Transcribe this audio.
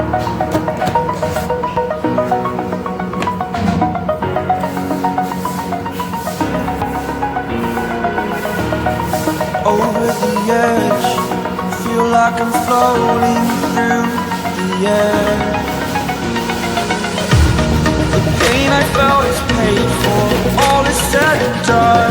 Over the edge, feel like I'm floating through the air. The pain I felt is paid for, all is said and done.